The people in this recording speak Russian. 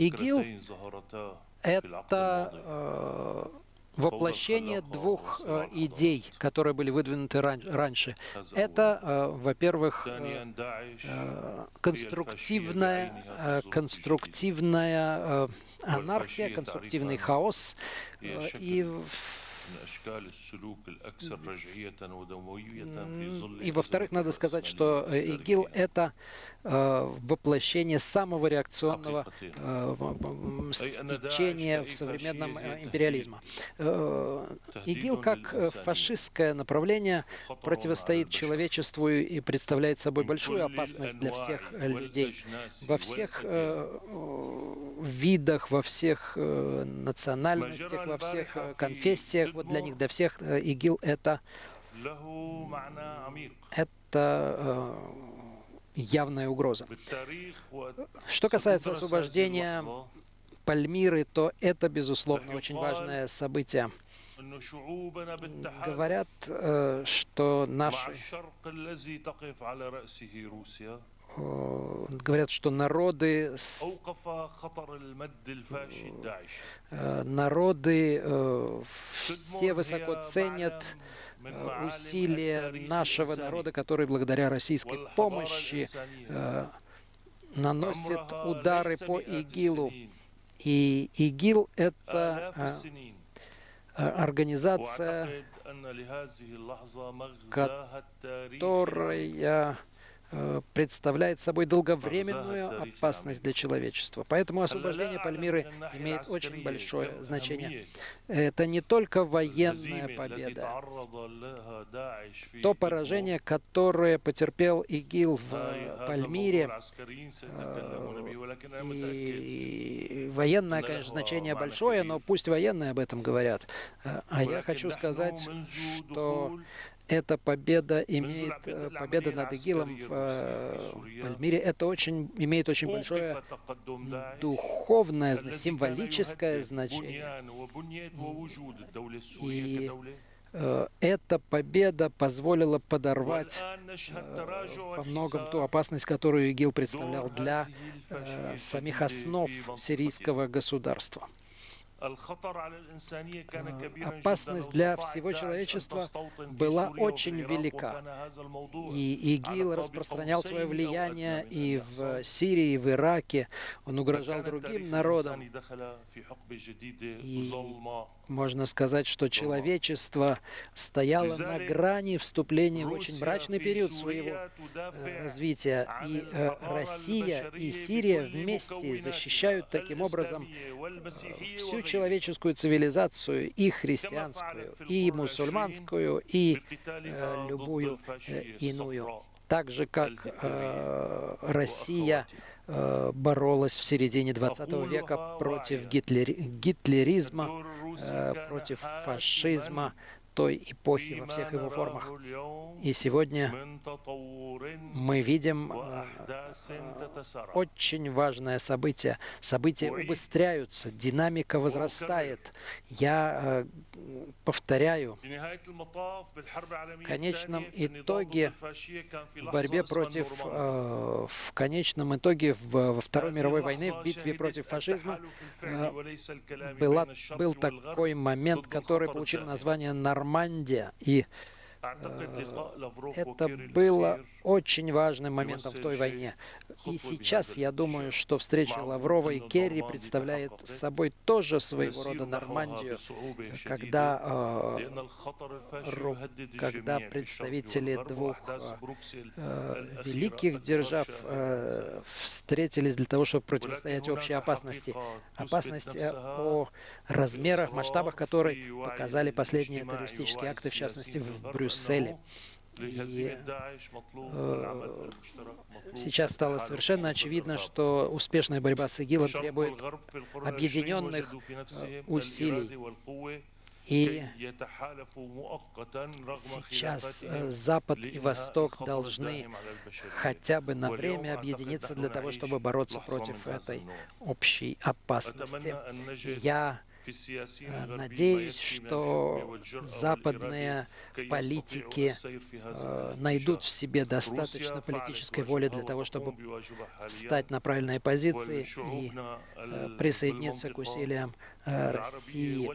ИГИЛ — это воплощение двух идей, которые были выдвинуты раньше. Это, во-первых, конструктивная анархия, конструктивный хаос. И во-вторых, надо сказать, что ИГИЛ — это воплощение самого реакционного течения в современном империализме. ИГИЛ, как фашистское направление, противостоит человечеству и представляет собой большую опасность для всех людей. Во всех видах, во всех национальностях, во всех конфессиях, вот для них, для всех ИГИЛ — это явная угроза. Что касается освобождения Пальмиры, то это, безусловно, очень важное событие. Говорят, что народы все высоко ценят усилия нашего народа, который благодаря российской помощи наносит удары по ИГИЛу. И ИГИЛ — это организация, которая представляет собой долговременную опасность для человечества. Поэтому освобождение Пальмиры имеет очень большое значение. Это не только военная победа. То поражение, которое потерпел ИГИЛ в Пальмире, и военное, конечно, значение большое, но пусть военные об этом говорят. А я хочу сказать, что эта победа над ИГИЛом в Пальмире, это имеет очень большое духовное, символическое значение. И эта победа позволила подорвать по многом ту опасность, которую ИГИЛ представлял для самих основ сирийского государства. Опасность для всего человечества была очень велика. И ИГИЛ распространял свое влияние и в Сирии, и в Ираке. Он угрожал другим народам. И можно сказать, что человечество стояло на грани вступления в очень мрачный период своего развития. И Россия и Сирия вместе защищают таким образом всю человеческую цивилизацию, и христианскую, и мусульманскую, и любую иную. Так же, как Россия боролась в середине 20 века против гитлеризма, против фашизма той эпохи во всех его формах. И сегодня мы видим очень важное событие. События убыстряются, динамика возрастает. Я повторяю, в конечном итоге во Второй мировой войне, в битве против фашизма, был такой момент, который получил название Нормандия. И это было очень важным моментом в той войне. И сейчас я думаю, что встреча Лаврова и Керри представляет собой тоже своего рода Нормандию, когда представители двух великих держав встретились для того, чтобы противостоять общей опасности. Опасность о размерах, масштабах которой показали последние террористические акты, в частности, в Брюсселе. И сейчас стало совершенно очевидно, что успешная борьба с ИГИЛом требует объединенных усилий. И сейчас Запад и Восток должны хотя бы на время объединиться для того, чтобы бороться против этой общей опасности. И я Надеюсь, что западные политики найдут в себе достаточно политической воли для того, чтобы встать на правильные позиции и присоединиться к усилиям России